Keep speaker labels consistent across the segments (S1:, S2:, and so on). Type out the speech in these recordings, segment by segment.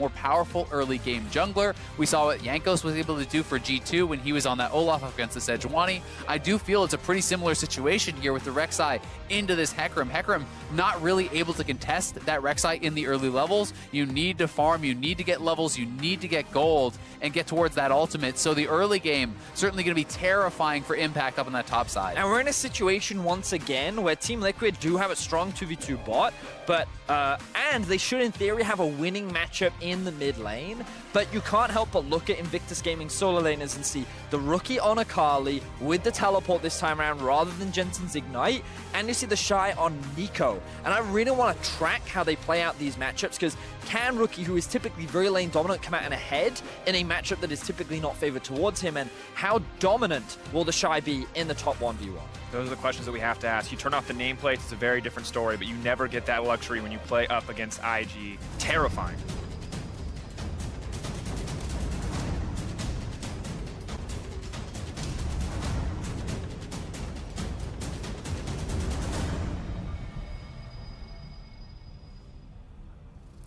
S1: more powerful early game jungler. We saw what Jankos was able to do for G2 when he was on that Olaf against the Sejuani. I do feel it's a pretty similar situation here with the Rek'Sai into this Hecarim. Hecarim not really able to contest that Rek'Sai in the early levels. You need to farm, you need to get levels, you need to get gold and get towards that ultimate. So the early game certainly going to be terrifying for Impact up on that top side.
S2: And we're in a situation once again where Team Liquid do have a strong 2v2 bot, but and they should in theory have a winning matchup in the mid lane, but you can't help but look at Invictus Gaming solo laners and see the rookie on Akali with the teleport this time around rather than Jensen's Ignite, and you see the Shy on Nico. And I really want to track how they play out these matchups, because can Rookie, who is typically very lane dominant, come out in a head in a matchup that is typically not favored towards him, and how dominant will the Shy be in the top 1v1?
S3: Those are the questions that we have to ask. You turn off the nameplates, it's a very different story, but you never get that luxury when you play up against IG. Terrifying.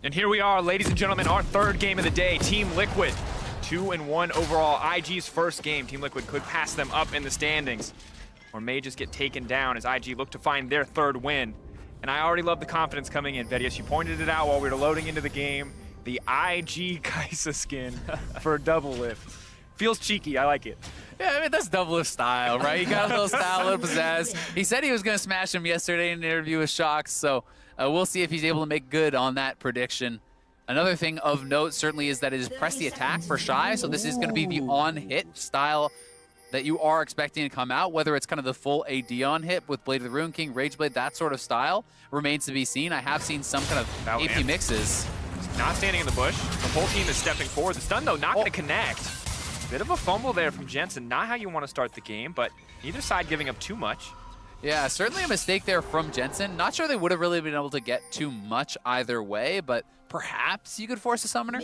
S3: And here we are, ladies and gentlemen, our third game of the day. Team Liquid, 2-1 overall. IG's first game. Team Liquid could pass them up in the standings, or may just get taken down as IG look to find their third win. And I already love the confidence coming in. Vedius, you pointed it out while we were loading into the game. The IG Kaisa skin for double lift. Feels cheeky, I like it.
S1: Yeah, I mean, that's double lift style, right? He got a little style, a little pizzazz. He said he was going to smash him yesterday in an interview with Shox, so we'll see if he's able to make good on that prediction. Another thing of note certainly is that it is press the attack for Shy, so this is going to be the on-hit style that you are expecting to come out, whether it's kind of the full AD on hit with Blade of the Rune King, Rage Blade, that sort of style remains to be seen. I have seen some kind of AP mixes.
S3: Not standing in the bush. The whole team is stepping forward. The stun, though, not going to connect. Bit of a fumble there from Jensen. Not how you want to start the game, but neither side giving up too much.
S1: Yeah, certainly a mistake there from Jensen. Not sure they would have really been able to get too much either way, but perhaps you could force a summoner.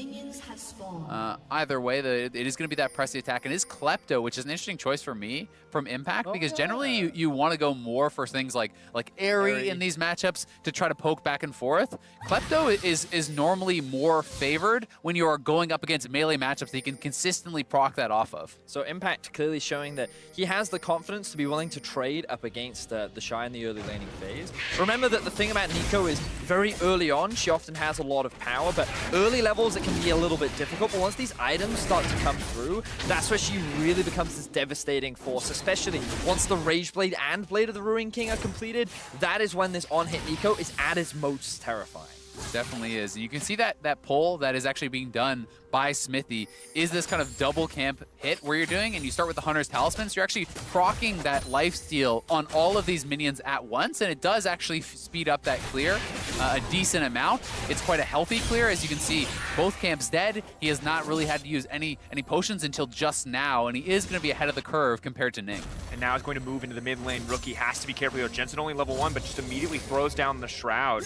S1: Either way, it is going to be that press the attack. And it is Klepto, which is an interesting choice for me from Impact, because generally you want to go more for things like Airy in these matchups to try to poke back and forth. Klepto is normally more favored when you are going up against melee matchups that you can consistently proc that off of.
S2: So Impact clearly showing that he has the confidence to be willing to trade up against the Shy in the early laning phase. Remember that the thing about Nico is very early on, she often has a lot of power, but early levels it can be a little bit difficult. But once these items start to come through, that's where she really becomes this devastating force, especially once the Rage Blade and Blade of the Ruin King are completed. That is when this on-hit Nico is at its most terrifying.
S1: Definitely is. And you can see that pull that is actually being done by Smithy is this kind of double camp hit where you're doing, and you start with the Hunter's Talisman, so you're actually proccing that lifesteal on all of these minions at once, and it does actually speed up that clear a decent amount. It's quite a healthy clear. As you can see, both camps dead. He has not really had to use any potions until just now, and he is going to be ahead of the curve compared to Ning.
S3: And now he's going to move into the mid lane. Rookie has to be careful here. Jensen only level 1, but just immediately throws down the Shroud.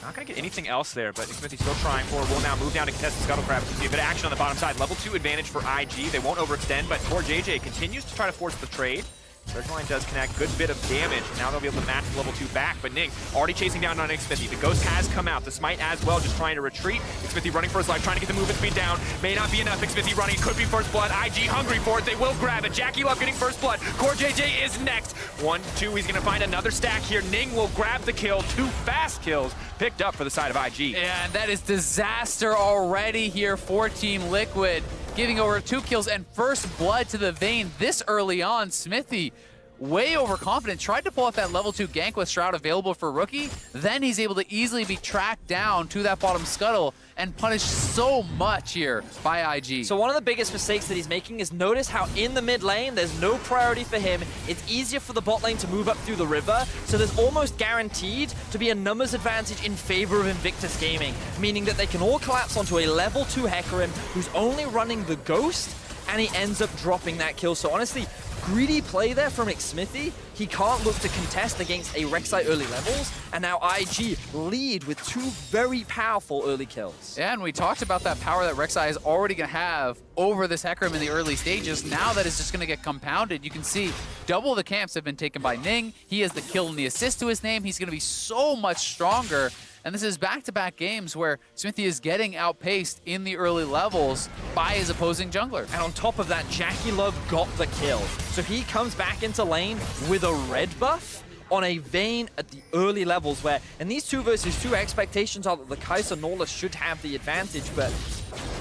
S3: Not going to get anything else there, but Smithy's still trying for it. Will now move down to contest the Scuttle Crab. You see a bit of action on the bottom side. Level 2 advantage for IG. They won't overextend, but poor JJ continues to try to force the trade. Surge line does connect. Good bit of damage. Now they'll be able to match level 2 back, but Ning already chasing down on Smithy. The Ghost has come out. The Smite as well, just trying to retreat. Smithy running for his life, trying to get the movement speed down. May not be enough. Smithy running. Could be first blood. IG hungry for it. They will grab it. Jackie Love getting first blood. Core JJ is next. 1-2. He's going to find another stack here. Ning will grab the kill. 2 fast kills picked up for the side of IG.
S1: And that is disaster already here for Team Liquid, giving over 2 kills and first blood to the vein this early on. Smithy, way overconfident, tried to pull off that level 2 gank with Shroud available for Rookie. Then he's able to easily be tracked down to that bottom scuttle and punished so much here by IG.
S2: So one of the biggest mistakes that he's making is notice how in the mid lane, there's no priority for him. It's easier for the bot lane to move up through the river, so there's almost guaranteed to be a numbers advantage in favor of Invictus Gaming, meaning that they can all collapse onto a level 2 Hecarim who's only running the Ghost, and he ends up dropping that kill. So honestly, greedy play there from Smithy. He can't look to contest against a Rek'Sai early levels, and now IG lead with 2 very powerful early kills.
S1: Yeah, and we talked about that power that Rek'Sai is already going to have over this Hecarim in the early stages. Now that is just going to get compounded. You can see double the camps have been taken by Ning. He has the kill and the assist to his name. He's going to be so much stronger. And this is back-to-back games where Xmithie is getting outpaced in the early levels by his opposing jungler.
S2: And on top of that, Jackie Love got the kill. So he comes back into lane with a red buff on a Vayne at the early levels where, in these 2 versus 2, expectations are that the Kai'Sa Norla should have the advantage, but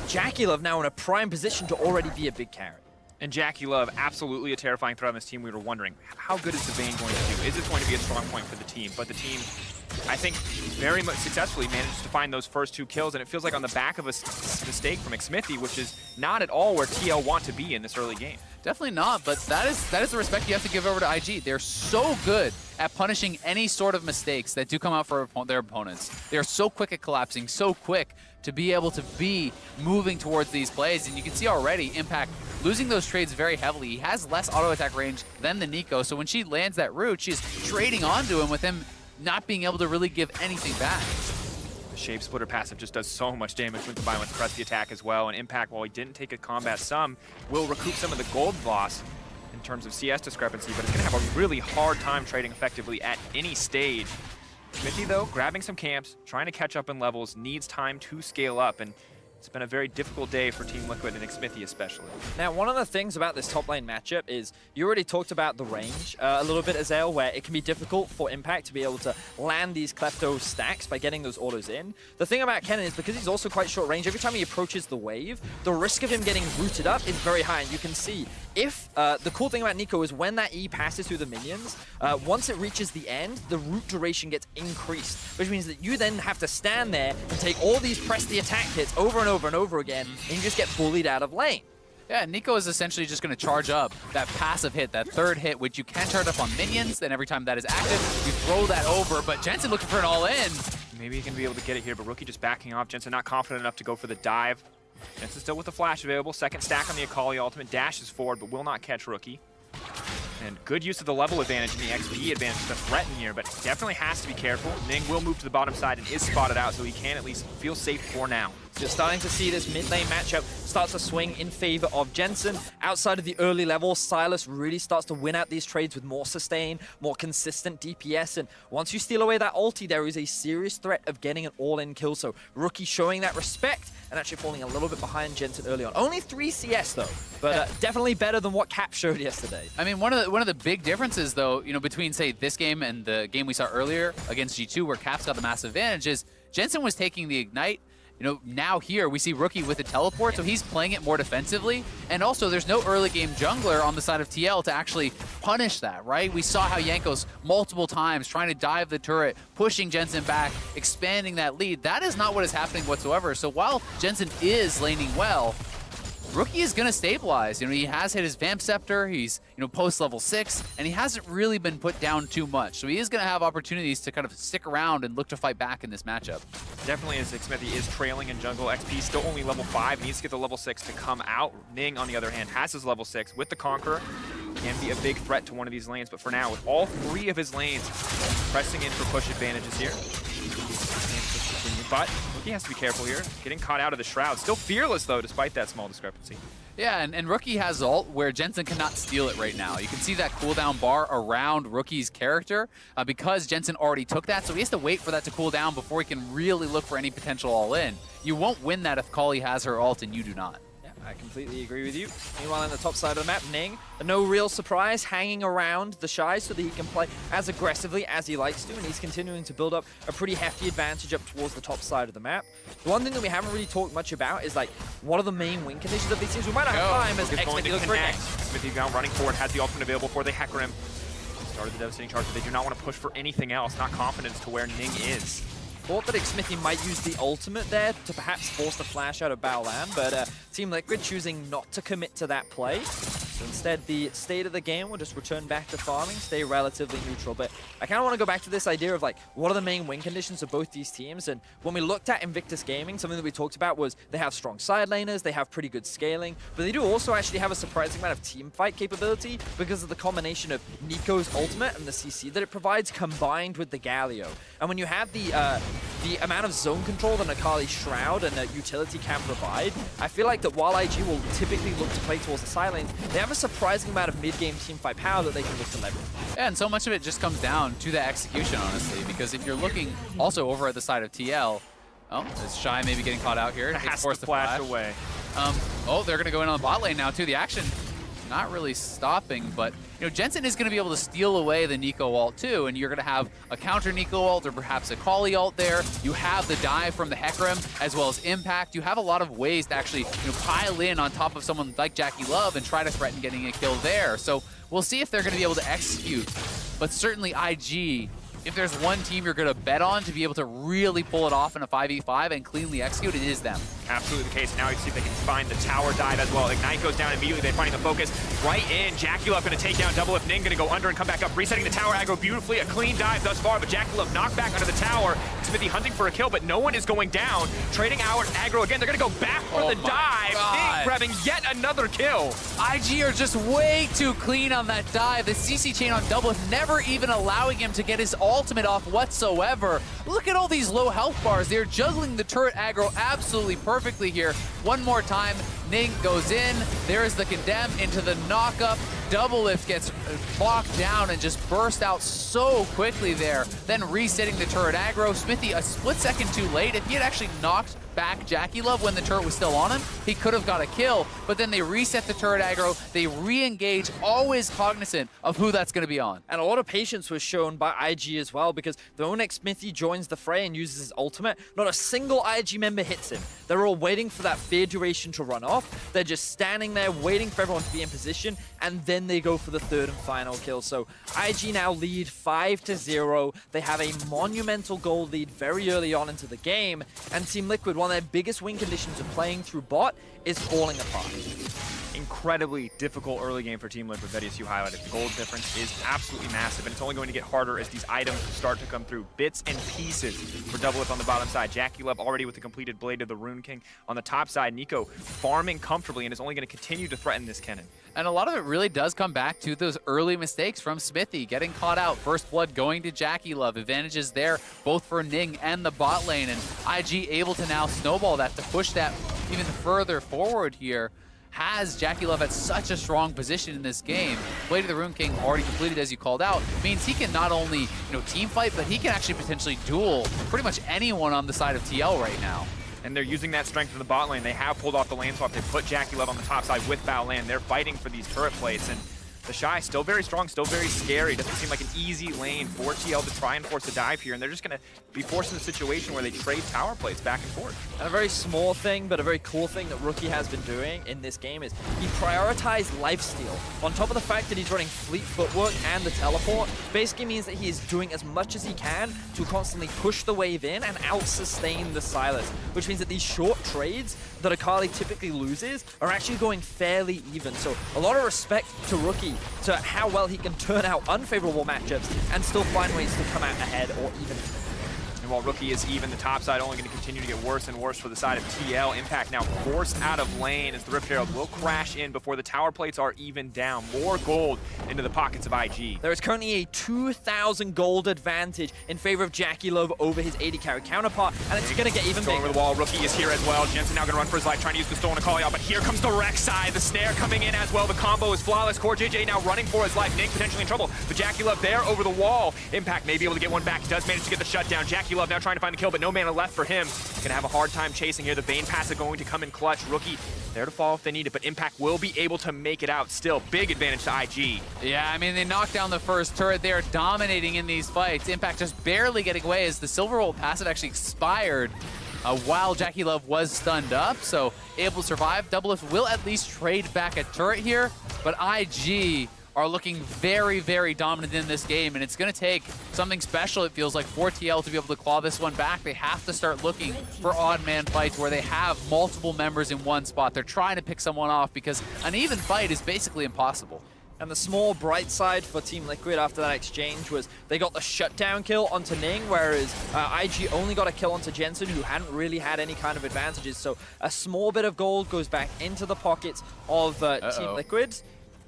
S2: Jackie Love now in a prime position to already be a big carry.
S3: And Jackie Love, absolutely a terrifying threat on this team. We were wondering, how good is the Vayne going to do? Is this going to be a strong point for the team? But the team, I think, very much successfully managed to find those first 2 kills, and it feels like on the back of a mistake from Xmithie, which is not at all where TL want to be in this early game.
S1: Definitely not, but that is the respect you have to give over to IG. They're so good at punishing any sort of mistakes that do come out for their opponents. They're so quick at collapsing, so quick to be able to be moving towards these plays. And you can see already Impact losing those trades very heavily. He has less auto attack range than the Nico, so when she lands that root, she's trading onto him with him not being able to really give anything back.
S3: The Shape Splitter passive just does so much damage when combined with Press the Attack as well. And Impact, while he didn't take a combat sum, will recoup some of the gold loss in terms of CS discrepancy, but it's going to have a really hard time trading effectively at any stage. Xmithie, though, grabbing some camps, trying to catch up in levels, needs time to scale up, and it's been a very difficult day for Team Liquid and Xmithie especially.
S2: Now, one of the things about this top lane matchup is you already talked about the range a little bit, Azael, where it can be difficult for Impact to be able to land these Klepto stacks by getting those autos in. The thing about Kennen is because he's also quite short range, every time he approaches the wave, the risk of him getting rooted up is very high. And you can see if the cool thing about Nico is when that E passes through the minions, once it reaches the end, the root duration gets increased, which means that you then have to stand there and take all these press the attack hits over and over and over again, and you just get bullied out of lane.
S1: Yeah, Nico is essentially just going to charge up that passive hit, that third hit, which you can charge up on minions. Then every time that is active, you throw that over. But Jensen looking for an all-in.
S3: Maybe he can be able to get it here, but Rookie just backing off. Jensen not confident enough to go for the dive. Jensen still with the flash available. Second stack on the Akali ultimate. Dashes forward, but will not catch Rookie. And good use of the level advantage and the XP advantage to threaten here, but definitely has to be careful. Ning will move to the bottom side and is spotted out, so he can at least feel safe for now.
S2: You're starting to see this mid lane matchup start to swing in favor of Jensen. Outside of the early levels, Sylas really starts to win out these trades with more sustain, more consistent DPS, and once you steal away that ulti, there is a serious threat of getting an all-in kill. So Rookie showing that respect and actually falling a little bit behind Jensen early on. Only 3 CS though, but definitely better than what Cap showed yesterday.
S1: I mean, one of the big differences though, you know, between say this game and the game we saw earlier against G2 where Cap's got the massive advantage is Jensen was taking the Ignite. You know, now here we see Rookie with a teleport, so he's playing it more defensively. And also, there's no early game jungler on the side of TL to actually punish that, right? We saw how Jankos multiple times trying to dive the turret, pushing Jensen back, expanding that lead. That is not what is happening whatsoever. So while Jensen is laning well, Rookie is going to stabilize. You know, he has hit his Vamp Scepter, he's, you know, post level 6, and he hasn't really been put down too much. So he is going to have opportunities to kind of stick around and look to fight back in this matchup.
S3: Definitely as Xmithie is trailing in jungle. XP still only level 5, needs to get the level 6 to come out. Ning, on the other hand, has his level 6 with the Conqueror. Can be a big threat to one of these lanes, but for now, with all 3 of his lanes pressing in for push advantages here. But Rookie has to be careful here. Getting caught out of the Shroud. Still fearless, though, despite that small discrepancy.
S1: Yeah, and Rookie has ult where Jensen cannot steal it right now. You can see that cooldown bar around Rookie's character because Jensen already took that, so he has to wait for that to cool down before he can really look for any potential all-in. You won't win that if Kali has her ult and you do not.
S2: I completely agree with you. Meanwhile, on the top side of the map, Ning, no real surprise, hanging around the Shy so that he can play as aggressively as he likes to, and he's continuing to build up a pretty hefty advantage up towards the top side of the map. The one thing that we haven't really talked much about is, like, what are the main win conditions of these teams? We might not have time as Xmithie looks for it next.
S3: Xmithie now running forward, has the ultimate available for the Hecker him. Started the devastating charge, but they do not want to push for anything else, not confident as to where Ning is.
S2: Thought that Xmithie might use the ultimate there to perhaps force the flash out of Baolan, but Team Liquid choosing not to commit to that play. So instead, the state of the game will just return back to farming, stay relatively neutral. But I kind of want to go back to this idea of, like, what are the main win conditions of both these teams? And when we looked at Invictus Gaming, something that we talked about was they have strong side laners, they have pretty good scaling, but they do also actually have a surprising amount of team fight capability because of the combination of Nico's ultimate and the CC that it provides combined with the Galio. And when you have the amount of zone control that Akali's Shroud and the utility can provide, I feel like that while IG will typically look to play towards the side lanes, they have have a surprising amount of mid-game teamfight power that they can look to leverage.
S1: Yeah, and so much of it just comes down to the execution, honestly, because if you're looking also over at the side of TL, oh, is Shy maybe getting caught out here?
S3: Has to flash away.
S1: Oh, they're going to go in on the bot lane now, too. The action not really stopping, but Jensen is going to be able to steal away the Nico ult too, and you're going to have a counter Nico ult or perhaps a Kali ult there. You have the dive from the Hecarim as well as Impact. You have a lot of ways to actually pile in on top of someone like Jackie Love and try to threaten getting a kill there. So we'll see if they're going to be able to execute, but certainly IG, if there's one team you're going to bet on to be able to really pull it off in a 5v5 and cleanly execute, it is them.
S3: Absolutely the case. Now we see if they can find the tower dive as well. Ignite goes down immediately. They're finding the focus right in. JackeyLove going to take down Double If Ning, going to go under and come back up, resetting the tower aggro beautifully. A clean dive thus far, but JackeyLove knocked back under the tower. Smithy hunting for a kill, but no one is going down. Trading out aggro again. They're going to go back for the dive. Ning grabbing yet another kill.
S1: IG are just way too clean on that dive. The CC chain on Double If never even allowing him to get his ultimate off whatsoever. Look at all these low health bars. They're juggling the turret aggro absolutely perfectly here. One more time, Ning goes in. There is the condemn into the knockup. Double If gets locked down and just burst out so quickly there. Then resetting the turret aggro. Smithy a split second too late. If he had actually knocked back JackeyLove when the turret was still on him, he could have got a kill, but then they reset the turret aggro, they re-engage, always cognizant of who that's going to be on.
S2: And a lot of patience was shown by IG as well, because the moment Smithy joins the fray and uses his ultimate, not a single IG member hits him. They're all waiting for that fear duration to run off. They're just standing there waiting for everyone to be in position, and then they go for the third and final kill. So IG now lead 5-0. They have a monumental gold lead very early on into the game, and Team Liquid, one of their biggest win conditions of playing through bot, is falling apart.
S3: Incredibly difficult early game for Team Liquid that you highlighted. The gold difference is absolutely massive, and it's only going to get harder as these items start to come through. Bits and pieces for Double If on the bottom side. JackeyLove already with the completed Blade of the Rune King. On the top side, Nico farming comfortably and is only going to continue to threaten this Kennen.
S1: And a lot of it really does come back to those early mistakes from Smithy, getting caught out. First blood going to JackeyLove. Advantages there, both for Ning and the bot lane. And IG able to now snowball that to push that even further forward here. Has JackeyLove at such a strong position in this game. Blade of the Rune King already completed, as you called out, means he can not only team fight, but he can actually potentially duel pretty much anyone on the side of TL right now.
S3: And they're using that strength in the bot lane. They have pulled off the lane swap. They put JackeyLove on the top side with Baolan. They're fighting for these turret plates, and the Shy still very strong, still very scary. Doesn't seem like an easy lane for TL to try and force a dive here, and they're just going to be forced in a situation where they trade tower plates back and forth.
S2: And a very small thing, but a very cool thing that Rookie has been doing in this game is he prioritized lifesteal. On top of the fact that he's running fleet footwork and the teleport, basically means that he is doing as much as he can to constantly push the wave in and out-sustain the Silas, which means that these short trades that Akali typically loses are actually going fairly even. So a lot of respect to Rookie, to how well he can turn out unfavorable matchups and still find ways to come out ahead or even.
S3: And while Rookie is even, the top side only going to continue to get worse and worse for the side of TL. Impact now forced out of lane as the Rift Herald will crash in before the tower plates are even down. More gold into the pockets of IG.
S2: There is currently a 2,000 gold advantage in favor of JackeyLove over his AD carry counterpart, and it's going to get even bigger.
S3: Over the wall, Rookie is here as well. Jensen now going to run for his life, trying to use the Stolen Akali out, but here comes the Rex side. The snare coming in as well. The combo is flawless. Core JJ now running for his life. Ning potentially in trouble, but JackeyLove there over the wall. Impact may be able to get one back. He does manage to get the shutdown. JackeyLove now trying to find the kill, but no mana left for him. Gonna have a hard time chasing here. The Bane pass is going to come in clutch. Rookie there to fall if they need it, but Impact will be able to make it out still. Big advantage to IG.
S1: Yeah, I mean, they knocked down the first turret. They're dominating in these fights. Impact just barely getting away as the Silverbolt passive actually expired while JackeyLove was stunned up, so able to survive. Double If will at least trade back a turret here, but IG are looking very, very dominant in this game, and it's going to take something special, it feels like, for TL to be able to claw this one back. They have to start looking for odd man fights where they have multiple members in one spot. They're trying to pick someone off because an even fight is basically impossible.
S2: And the small bright side for Team Liquid after that exchange was they got the shutdown kill onto Ning, whereas IG only got a kill onto Jensen, who hadn't really had any kind of advantages. So a small bit of gold goes back into the pockets of Team Liquid.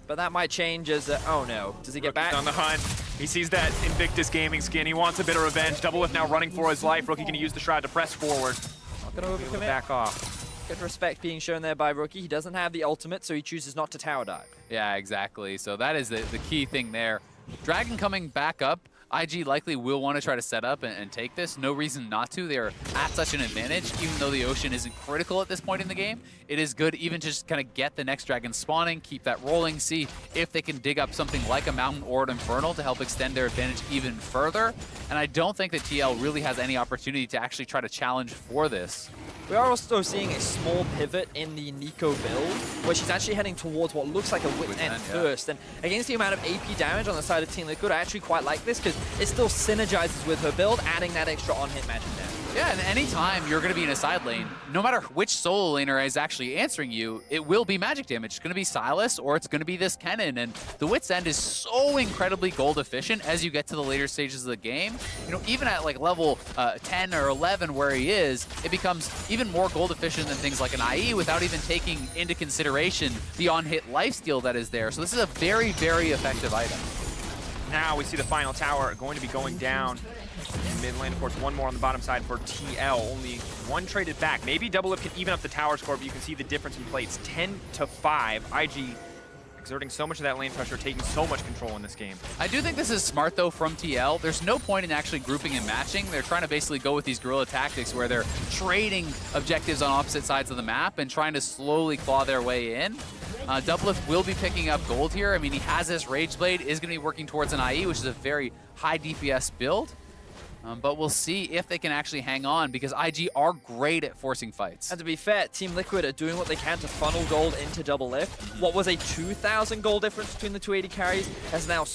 S2: But that might change as, oh no, does he get back?
S3: On the hunt. He sees that Invictus gaming skin. He wants a bit of revenge. Double If now running for his life. Rookie going to use the Shroud to press forward.
S2: Not going to overcommit.
S3: Back off.
S2: Good respect being shown there by Rookie. He doesn't have the ultimate, so he chooses not to tower dive.
S1: Yeah, exactly. So that is the key thing there. Dragon coming back up. IG likely will want to try to set up and take this. No reason not to. They are at such an advantage, even though the ocean isn't critical at this point in the game. It is good even to just kind of get the next dragon spawning, keep that rolling, see if they can dig up something like a mountain or an infernal to help extend their advantage even further. And I don't think that TL really has any opportunity to actually try to challenge for this.
S2: We are also seeing a small pivot in the Nico build, where she's actually heading towards what looks like a Wit's End first. And against the amount of AP damage on the side of Team Liquid, I actually quite like this because it still synergizes with her build, adding that extra on-hit magic damage.
S1: Yeah, and anytime you're going to be in a side lane, no matter which solo laner is actually answering you, it will be magic damage. It's going to be Sylas or it's going to be this Kennen. And the Wit's End is so incredibly gold efficient as you get to the later stages of the game. You know, even at like level 10 or 11 where he is, it becomes even more gold efficient than things like an IE without even taking into consideration the on-hit lifesteal that is there. So this is a very, very effective item.
S3: Now we see the final tower going to be going down in mid lane. Of course, one more on the bottom side for TL. Only one traded back. Maybe Double Lift can even up the tower score, but you can see the difference in plates. 10-5. IG exerting so much of that lane pressure, taking so much control in this game.
S1: I do think this is smart, though, from TL. There's no point in actually grouping and matching. They're trying to basically go with these guerrilla tactics where they're trading objectives on opposite sides of the map and trying to slowly claw their way in. Doublelift will be picking up gold here. I mean, he has this Rage Blade, is going to be working towards an IE, which is a very high DPS build. But we'll see if they can actually hang on because IG are great at forcing fights.
S2: And to be fair, Team Liquid are doing what they can to funnel gold into Doublelift. What was a 2,000 gold difference between the 280 carries has now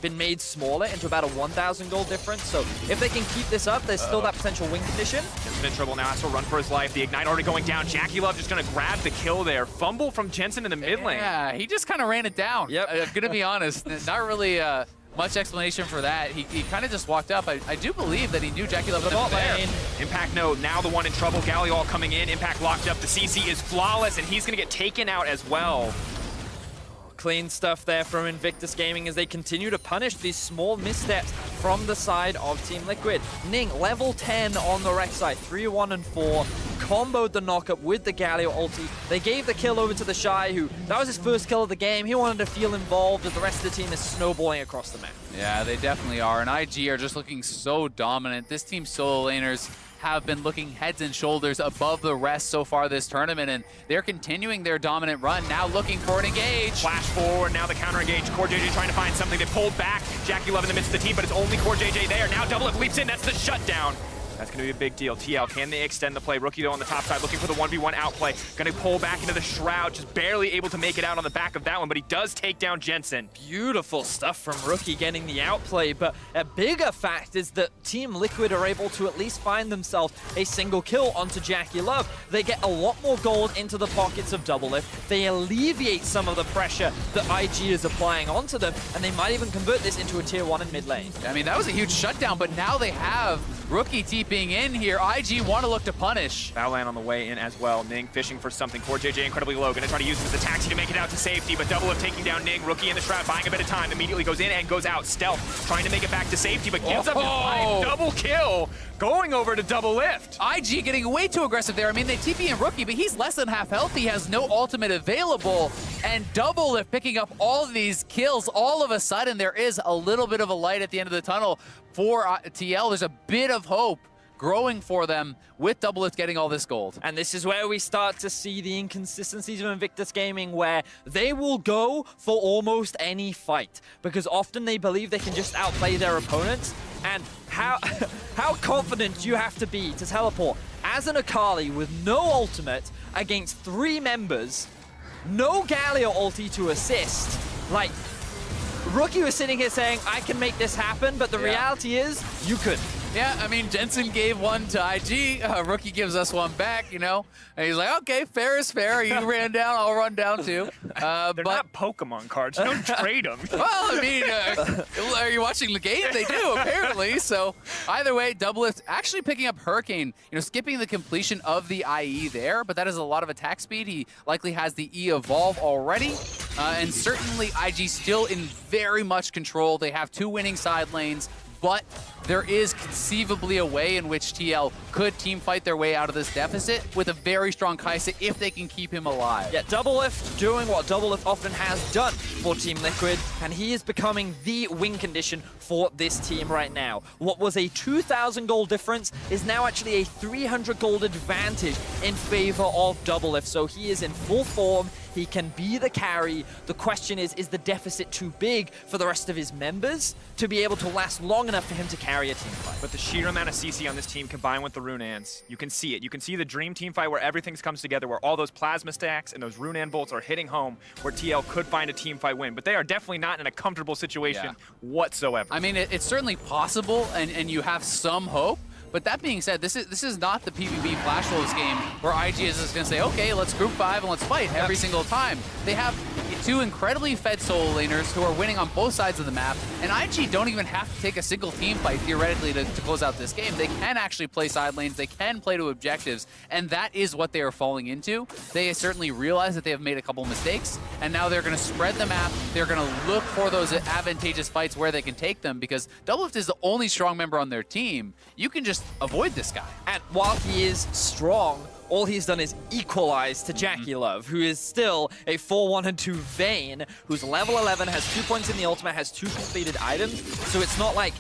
S2: been made smaller into about a 1,000 gold difference. So if they can keep this up, there's still that potential win condition.
S3: Jensen in trouble now, has to run for his life. The Ignite already going down. Jackie Love just going to grab the kill there. Fumble from Jensen in the mid lane.
S1: Yeah, he just kind of ran it down.
S2: Yep.
S1: I'm going to be honest, not really much explanation for that. He kind of just walked up. I do believe that he knew Jackie Love was there.
S3: Impact no, now the one in trouble. Galliol coming in. Impact locked up. The CC is flawless, and he's going to get taken out as well.
S2: Clean stuff there from Invictus Gaming as they continue to punish these small missteps from the side of Team Liquid. Ning, level 10 on the Rex side, 3-1 and 4. Comboed the knockup with the Galio ulti. They gave the kill over to the Shy, who, that was his first kill of the game. He wanted to feel involved as the rest of the team is snowballing across the map.
S1: Yeah, they definitely are. And IG are just looking so dominant. This team's solo laners have been looking heads and shoulders above the rest so far this tournament, and they're continuing their dominant run, now looking for an engage.
S3: Flash forward, now the counter engage. Core JJ trying to find something. They pulled back. Jackie Love in the midst of the team, but it's only Core JJ there. Now Doublelift leaps in, that's the shutdown. That's going to be a big deal. TL, can they extend the play? Rookie, though, on the top side, looking for the 1v1 outplay. Going to pull back into the Shroud, just barely able to make it out on the back of that one, but he does take down Jensen.
S2: Beautiful stuff from Rookie getting the outplay, but a bigger fact is that Team Liquid are able to at least find themselves a single kill onto Jackie Love. They get a lot more gold into the pockets of Doublelift. They alleviate some of the pressure that IG is applying onto them, and they might even convert this into a tier 1 in mid lane.
S1: I mean, that was a huge shutdown, but now they have Rookie TPing in here. IG want to look to punish.
S3: Battleland on the way in as well. Ning fishing for something. Core JJ incredibly low. Going to try to use it as a taxi to make it out to safety, but Doublelift taking down Ning. Rookie in the Shroud, buying a bit of time. Immediately goes in and goes out. Stealth trying to make it back to safety, but gives up his life. Double kill. Going over to Doublelift.
S1: IG getting way too aggressive there. I mean, they TP in Rookie, but he's less than half health. He has no ultimate available. And Doublelift picking up all of these kills. All of a sudden, there is a little bit of a light at the end of the tunnel for TL. There's a bit of hope growing for them with Doublelift getting all this gold.
S2: And this is where we start to see the inconsistencies of Invictus Gaming, where they will go for almost any fight because often they believe they can just outplay their opponents. And how confident you have to be to teleport as an Akali with no ultimate against 3 members, no Galio ulti to assist. Like, Rookie was sitting here saying, I can make this happen, but the reality is, you couldn't.
S1: Yeah, I mean, Jensen gave one to IG. Rookie gives us one back, you know? And he's like, okay, fair is fair. You ran down, I'll run down too.
S3: They're not Pokemon cards. Don't trade them.
S1: Well, I mean, are you watching the game? They do, apparently. So either way, Doublelift actually picking up Hurricane, you know, skipping the completion of the IE there, but that is a lot of attack speed. He likely has the E evolve already. And certainly IG still in very much control. They have 2 winning side lanes, but there is conceivably a way in which TL could team fight their way out of this deficit with a very strong Kaisa if they can keep him alive.
S2: Yeah, Doublelift doing what Doublelift often has done for Team Liquid, and he is becoming the win condition for this team right now. What was a 2,000 gold difference is now actually a 300 gold advantage in favor of Doublelift, so he is in full form. He can be the carry. The question is the deficit too big for the rest of his members to be able to last long enough for him to carry a team fight?
S3: But the sheer amount of CC on this team combined with the Runaans, you can see it. You can see the dream team fight where everything comes together, where all those plasma stacks and those Runaan bolts are hitting home, where TL could find a team fight win. But they are definitely not in a comfortable situation whatsoever.
S1: I mean, it's certainly possible, and you have some hope. But that being said, this is not the PvP Flash Wolves game where IG is just going to say, okay, let's group 5 and let's fight every single time. They have two incredibly fed solo laners who are winning on both sides of the map, and IG don't even have to take a single team fight, theoretically, to close out this game. They can actually play side lanes, they can play to objectives, and that is what they are falling into. They certainly realize that they have made a couple mistakes, and now they're going to spread the map. They're going to look for those advantageous fights where they can take them, because Doublelift is the only strong member on their team. You can just avoid this guy.
S2: And while he is strong, all he's done is equalize to Jackie Love, who is still a 4-1 and 2 Vayne, who's level 11, has 2 points in the ultimate, has 2 completed items. So it's not like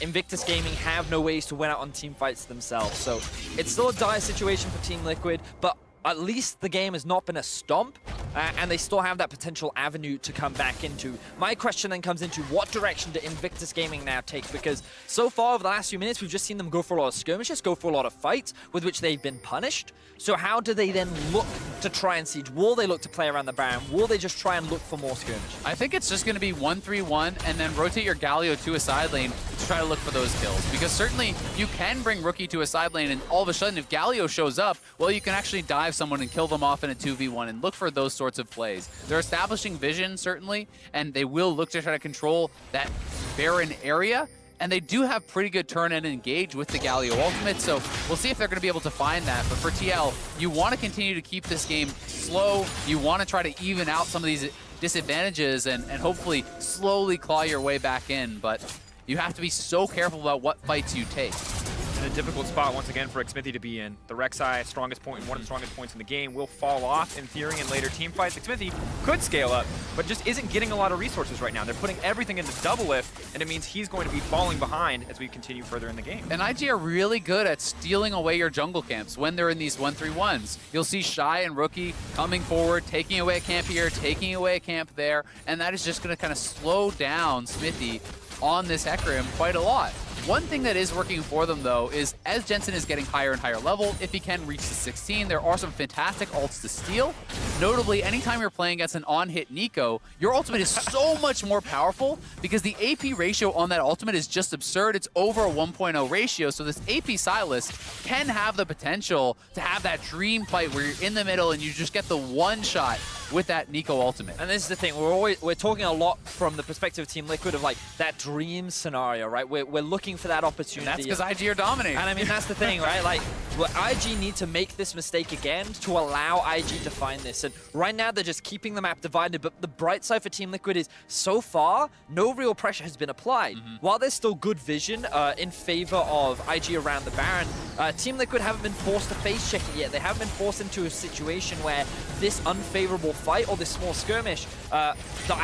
S2: Invictus Gaming have no ways to win out on team fights themselves. So it's still a dire situation for Team Liquid, but at least the game has not been a stomp, and they still have that potential avenue to come back into. My question then comes into what direction do Invictus Gaming now take? Because so far over the last few minutes, we've just seen them go for a lot of skirmishes, go for a lot of fights with which they've been punished. So how do they then look to try and siege? Will they look to play around the Baron? Will they just try and look for more skirmishes?
S1: I think it's just going to be 1-3-1 and then rotate your Galio to a side lane to try to look for those kills. Because certainly you can bring Rookie to a side lane, and all of a sudden if Galio shows up, well, you can actually dive someone and kill them off in a 2v1 and look for those sorts of plays. They're establishing vision, certainly, and they will look to try to control that Baron area. And they do have pretty good turn and engage with the Galio ultimate, so we'll see if they're going to be able to find that. But for TL, you want to continue to keep this game slow. You want to try to even out some of these disadvantages and hopefully slowly claw your way back in. But you have to be so careful about what fights you take.
S3: In a difficult spot once again for Xmithie to be in. The Rek'Sai, strongest point, one of the strongest points in the game, will fall off in theory in later team fights. Xmithie could scale up, but just isn't getting a lot of resources right now. They're putting everything into Doublelift, and it means he's going to be falling behind as we continue further in the game.
S1: And IG are really good at stealing away your jungle camps when they're in these 1-3-1s. You'll see Shy and Rookie coming forward, taking away a camp here, taking away a camp there, and that is just going to kind of slow down Xmithie on this Hecarim quite a lot. One thing that is working for them, though, is as Jensen is getting higher and higher level, if he can reach the 16, there are some fantastic ults to steal. Notably, anytime you're playing against an on-hit Neeko, your ultimate is so much more powerful because the AP ratio on that ultimate is just absurd. It's over a 1.0 ratio, so this AP Sylas can have the potential to have that dream fight where you're in the middle and you just get the one shot with that Neeko ultimate.
S2: And this is the thing, we're talking a lot from the perspective of Team Liquid of like that dream scenario, right? We're looking for that opportunity.
S1: And that's because IG are dominating.
S2: And I mean, that's the thing, right? Like, IG need to make this mistake again to allow IG to find this. And right now, they're just keeping the map divided. But the bright side for Team Liquid is, so far, no real pressure has been applied. While there's still good vision in favor of IG around the Baron, Team Liquid haven't been forced to face check it yet. They haven't been forced into a situation where this unfavorable fight or this small skirmish that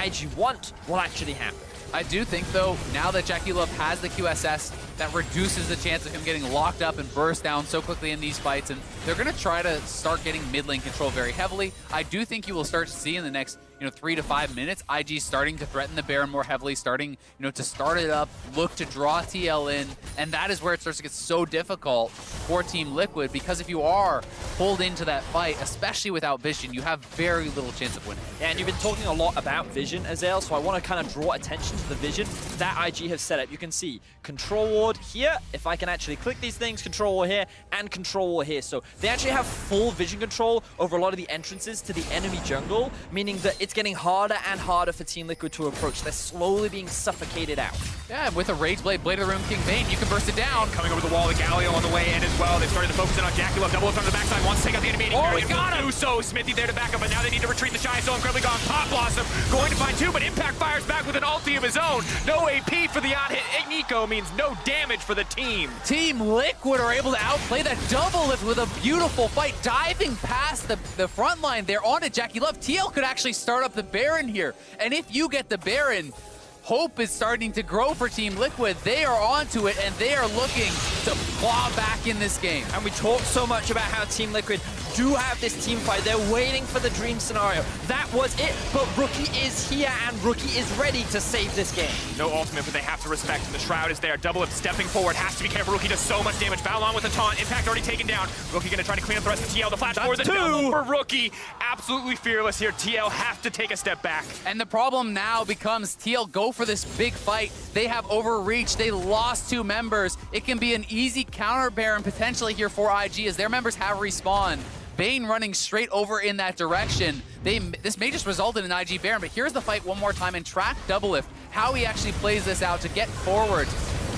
S2: IG want will actually happen.
S1: I do think, though, now that Jackie Love has the QSS, that reduces the chance of him getting locked up and burst down so quickly in these fights, and they're going to try to start getting mid lane control very heavily. I do think you will start to see in the next 3 to 5 minutes, IG starting to threaten the Baron more heavily, starting to start it up, look to draw TL in, and that is where it starts to get so difficult for Team Liquid, because if you are pulled into that fight, especially without vision, you have very little chance of winning.
S2: Yeah, and you've been talking a lot about vision, Azael, so I want to kind of draw attention to the vision that IG have set up. You can see Control Ward here, if I can actually click these things, Control Ward here, and Control Ward here. So they actually have full vision control over a lot of the entrances to the enemy jungle, meaning that it's getting harder and harder for Team Liquid to approach. They're slowly being suffocated out.
S1: Yeah, with a Rage Blade, Blade of the Room King Vayne, you can burst it down.
S3: Coming over the wall, the Galio on the way in as well. They've started to focus in on Jackie Love. Double from the backside, wants to take out the enemy.
S1: Oh, we got him!
S3: Do so. Xmithie there to back up, but now they need to retreat. The Shy is so incredibly gone. Pop Blossom going to find two, but Impact fires back with an ulti of his own. No AP for the on-hit. Neeko means no damage damage for the team.
S1: Team Liquid are able to outplay that double lift with a beautiful fight, diving past the front line there onto Jackie Love. TL could actually start up the Baron here, and if you get the Baron, hope is starting to grow for Team Liquid. They are onto it, and they are looking to claw back in this game.
S2: And we talked so much about how Team Liquid do have this team fight. They're waiting for the dream scenario. That was it, but Rookie is here, and Rookie is ready to save this game.
S3: No ultimate, but they have to respect him. The Shroud is there. Double Lift stepping forward. Has to be careful. Rookie does so much damage. Balon with a taunt. Impact already taken down. Rookie gonna try to clean up the rest of TL. The flash for the double for Rookie. Absolutely fearless here. TL have to take a step back.
S1: And the problem now becomes TL go for this big fight. They have overreached. They lost 2 members. It can be an easy counter Baron potentially here for IG as their members have respawned. Bane running straight over in that direction. This may just result in an IG Baron, but here's the fight one more time and track double lift. How he actually plays this out to get forward,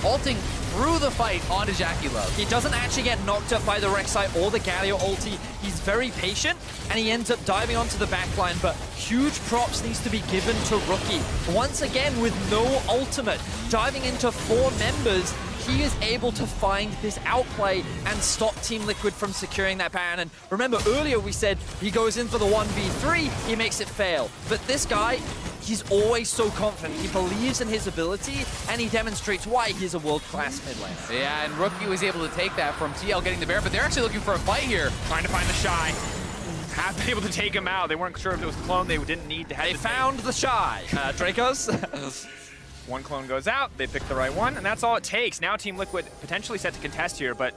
S1: ulting through the fight onto Jackie Love.
S2: He doesn't actually get knocked up by the Rek'Sai or the Galio ulti. He's very patient, and he ends up diving onto the backline, but huge props needs to be given to Rookie. Once again, with no ultimate, diving into 4 members, he is able to find this outplay and stop Team Liquid from securing that Baron. And remember, earlier we said he goes in for the 1v3, he makes it fail. But this guy, he's always so confident. He believes in his ability, and he demonstrates why he's a world-class mid laner.
S1: Yeah, and Rookie was able to take that from TL getting the Baron, but they're actually looking for a fight here.
S3: Trying to find the Shy. Have been able to take him out. They weren't sure if it was a clone. They didn't need to have.
S2: They found the Shy. Dracos.
S3: One clone goes out, they pick the right one, and that's all it takes. Now Team Liquid potentially set to contest here, but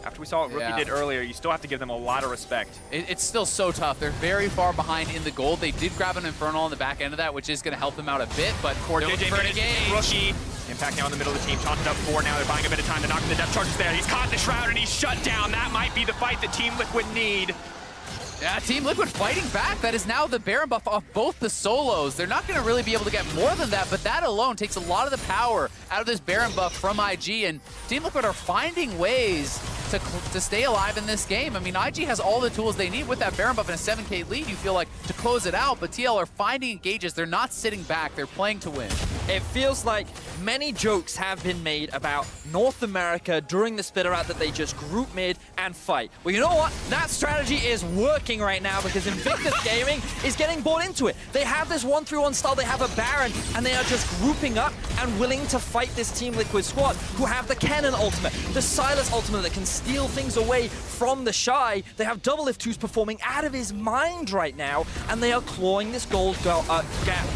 S3: after we saw what Rookie did earlier, you still have to give them a lot of respect.
S1: It's still so tough. They're very far behind in the gold. They did grab an Infernal on the back end of that, which is going to help them out a bit, but
S3: Core JJ
S1: for an engage.
S3: Rookie. Impact now in the middle of the team, taunted up 4 now. They're buying a bit of time to knock the depth charges there. He's caught in the Shroud, and he's shut down. That might be the fight that Team Liquid need.
S1: Yeah, Team Liquid fighting back. That is now the Baron buff off both the solos. They're not going to really be able to get more than that, but that alone takes a lot of the power out of this Baron buff from IG, and Team Liquid are finding ways to stay alive in this game. I mean, IG has all the tools they need with that Baron buff and a 7K lead, you feel like, to close it out, but TL are finding engages. They're not sitting back. They're playing to win.
S2: It feels like many jokes have been made about North America during the spitter out that they just group mid and fight. Well, you know what? That strategy is working right now because Invictus Gaming is getting bought into it. They have this 1-3-1 style, they have a Baron, and they are just grouping up and willing to fight this Team Liquid squad who have the Cannon ultimate, the Silas ultimate that can steal things away from the Shy. They have Double Lift 2's performing out of his mind right now, and they are clawing this gold gap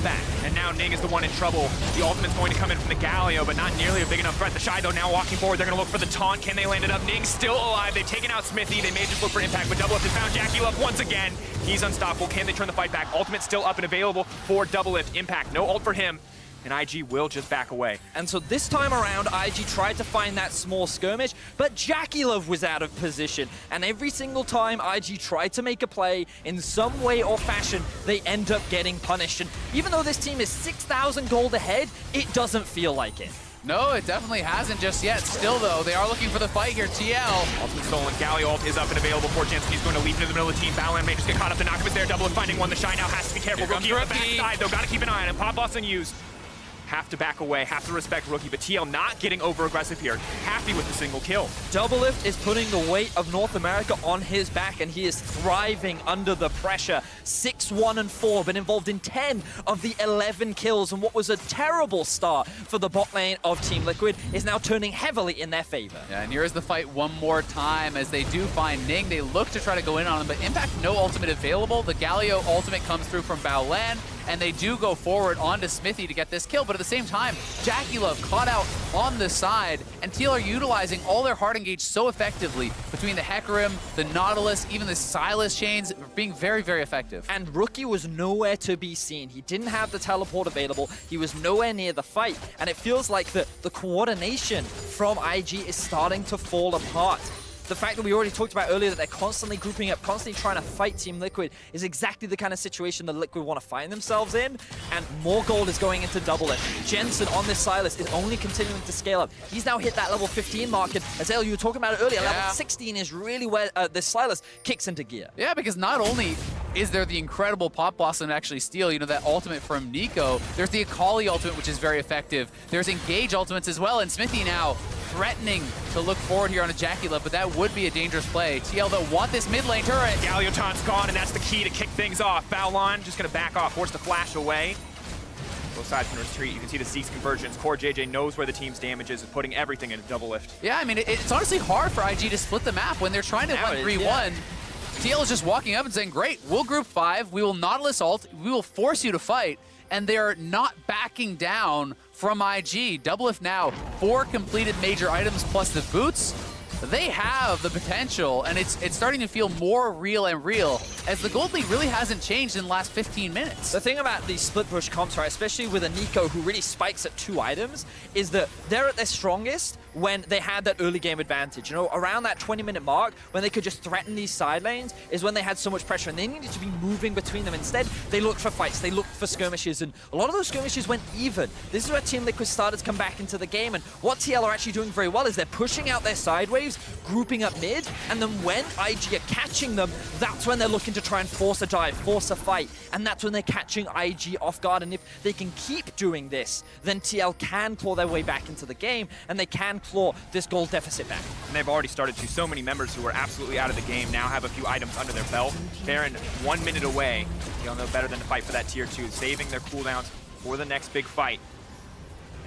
S2: back.
S3: And now Ning is the one in trouble. The ultimate's going to come in from the Galio, but not nearly a big enough threat. The Shy, though, now walking forward. They're going to look for the taunt. Can they land it up? Ning's still alive. They've taken out Smithy. They may just look for impact, but Double Lift has found Jackie Love once again. He's unstoppable. Can they turn the fight back? Ultimate still up and available for Double Lift. Impact, no ult for him, and IG will just back away.
S2: And so this time around, IG tried to find that small skirmish, but Jackie Love was out of position. And every single time IG tried to make a play in some way or fashion, they end up getting punished. And even though this team is 6,000 gold ahead, it doesn't feel like it.
S1: No, it definitely hasn't just yet. Still, though, they are looking for the fight here. TL.
S3: Ultimate stolen. Galio ult is up and available for Jensen. He's going to leap into the middle of the team. Battleland may just get caught up. The knock-up is there. Double Lift finding one. The Shy now has to be careful. Rookie on the backside, though. Got to keep an eye on him. Pop loss and use. Have to back away, have to respect Rookie, but TL not getting over-aggressive here. Happy with the single kill.
S2: Double Lift is putting the weight of North America on his back, and he is thriving under the pressure. 6-1-4, been involved in 10 of the 11 kills, and what was a terrible start for the bot lane of Team Liquid is now turning heavily in their favor.
S1: Yeah, and here's the fight one more time as they do find Ning. They look to try to go in on him, but Impact no ultimate available. The Galio ultimate comes through from Baolan, and they do go forward onto Smithy to get this kill, but at the same time, Jackie Love caught out on the side, and TL are utilizing all their hard engage so effectively between the Hecarim, the Nautilus, even the Silas chains, being very, very effective.
S2: And Rookie was nowhere to be seen. He didn't have the teleport available. He was nowhere near the fight, and it feels like the coordination from IG is starting to fall apart. The fact that we already talked about earlier that they're constantly grouping up, constantly trying to fight Team Liquid is exactly the kind of situation that Liquid want to find themselves in, and more gold is going into Double Lift. Jensen on this Silas is only continuing to scale up. He's now hit that level 15 mark, and Azale, you were talking about it earlier, level 16 is really where this Silas kicks into gear.
S1: Yeah, because not only is there the incredible Pop Blossom to actually steal, you know, that ultimate from Nico, there's the Akali ultimate, which is very effective. There's Engage ultimates as well, and Smithy now threatening to look forward here on a Jackie Love, but that would be a dangerous play. TL, though, want this mid lane turret.
S3: Galioton's gone, and that's the key to kick things off. Baolon just going to back off, force the flash away. Both sides can retreat. You can see the Zeke's conversions. Core JJ knows where the team's damage is, putting everything into double lift.
S1: Yeah, I mean, it's honestly hard for IG to split the map when they're trying to win 3-1. TL is just walking up and saying, great, we'll group 5, we will Nautilus ult, we will force you to fight, and they're not backing down from IG. Doublelift now, 4 completed major items plus the boots. They have the potential, and it's starting to feel more real and real, as the gold lead really hasn't changed in the last 15 minutes.
S2: The thing about these split push comps, right, especially with a Nico who really spikes at 2 items, is that they're at their strongest when they had that early game advantage. You know, around that 20-minute mark, when they could just threaten these side lanes, is when they had so much pressure, and they needed to be moving between them. Instead, they looked for fights, they looked for skirmishes, and a lot of those skirmishes went even. This is where Team Liquid started to come back into the game, and what TL are actually doing very well is they're pushing out their side waves, grouping up mid, and then when IG are catching them, that's when they're looking to try and force a dive, force a fight, and that's when they're catching IG off guard. And if they can keep doing this, then TL can claw their way back into the game, and they can claw this gold deficit back.
S3: And they've already started to. So many members who were absolutely out of the game now have a few items under their belt. Baron 1 minute away. They'll know better than to fight for that tier 2, saving their cooldowns for the next big fight.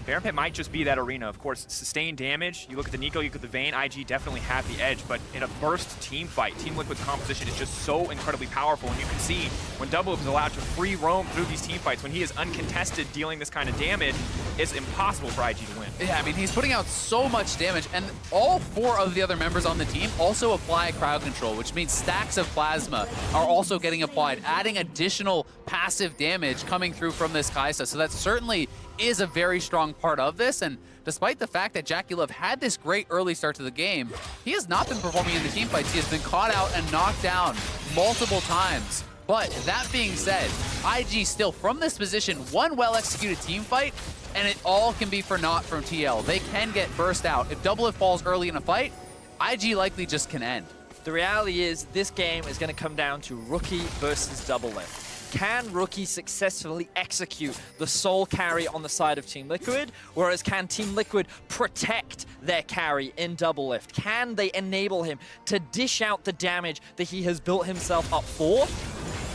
S3: Baron Pit might just be that arena. Of course, sustained damage. You look at the Nico, you look at the Vayne, IG definitely have the edge, but in a burst team fight, Team Liquid's composition is just so incredibly powerful, and you can see when Doublelift is allowed to free roam through these team fights, when he is uncontested dealing this kind of damage, it's impossible for IG to win.
S1: Yeah, I mean, he's putting out so much damage, and all 4 of the other members on the team also apply crowd control, which means stacks of plasma are also getting applied, adding additional passive damage coming through from this Kai'Sa. So that certainly is a very strong part of this, and despite the fact that Jackie Love had this great early start to the game, he has not been performing in the team fights. He has been caught out and knocked down multiple times. But that being said, IG still from this position, one well-executed team fight, and it all can be for naught from TL. They can get burst out. If Doublelift falls early in a fight, IG likely just can end.
S2: The reality is this game is going to come down to Rookie versus Doublelift. Can Rookie successfully execute the soul carry on the side of Team Liquid, whereas can Team Liquid protect their carry in Doublelift? Can they enable him to dish out the damage that he has built himself up for?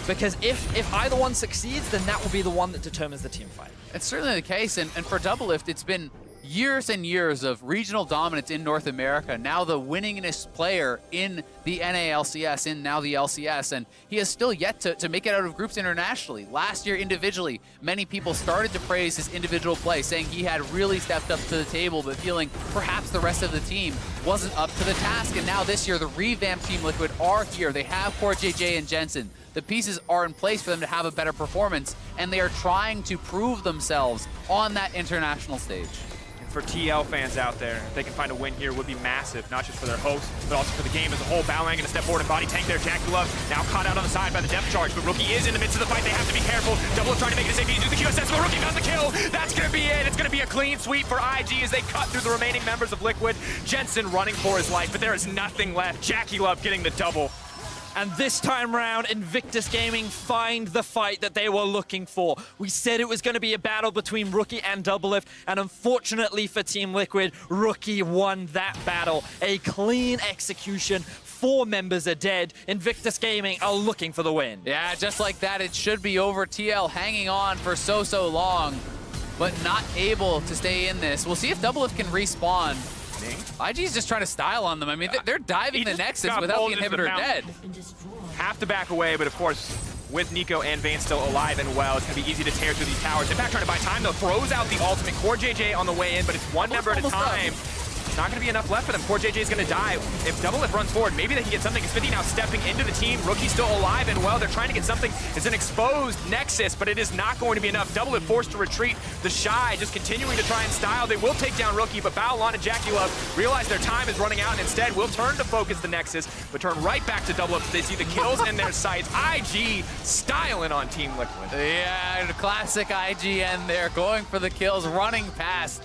S2: Because if either one succeeds, then that will be the one that determines the team fight.
S1: It's certainly the case, and for Doublelift, it's been years and years of regional dominance in North America, now the winningest player in the NALCS, in now the LCS, and he has still yet to make it out of groups internationally. Last year individually, many people started to praise his individual play, saying he had really stepped up to the table, but feeling perhaps the rest of the team wasn't up to the task. And now this year, the revamped Team Liquid are here. They have Core JJ and Jensen. The pieces are in place for them to have a better performance, and they are trying to prove themselves on that international stage.
S3: For TL fans out there, if they can find a win here, would be massive, not just for their host, but also for the game as a whole. Baolang gonna step forward and body tank there. Jackie Love now caught out on the side by the depth charge, but Rookie is in the midst of the fight. They have to be careful. Doublelift trying to make it a safety. Do the QSS, but Rookie does the kill. That's gonna be it. It's gonna be a clean sweep for IG as they cut through the remaining members of Liquid. Jensen running for his life, but there is nothing left. Jackie Love getting the double.
S2: And this time round, Invictus Gaming find the fight that they were looking for. We said it was going to be a battle between Rookie and Doublelift, and unfortunately for Team Liquid, Rookie won that battle. A clean execution. 4 members are dead. Invictus Gaming are looking for the win.
S1: Yeah, just like that, it should be over. TL hanging on for so long, but not able to stay in this. We'll see if Doublelift can respawn. IG's just trying to style on them. I mean, they're diving the Nexus without the inhibitor dead.
S3: Have to back away, but of course, with Nico and Vayne still alive and well, it's going to be easy to tear through these towers. In fact, trying to buy time, though, throws out the ultimate. Core JJ on the way in, but it's one member at a time. It's not going to be enough left for them. Core JJ is going to die. If Doublelift runs forward, maybe they can get something. Xfinity now stepping into the team. Rookie's still alive and well. They're trying to get something. It's an exposed Nexus, but it is not going to be enough. Doublelift forced to retreat. The Shy just continuing to try and style. They will take down Rookie, but Baolon and Jackie Love realize their time is running out and instead will turn to focus the Nexus, but turn right back to Doublelift. They see the kills in their sights. IG styling on Team Liquid.
S1: Yeah, classic IGN there, going for the kills, running past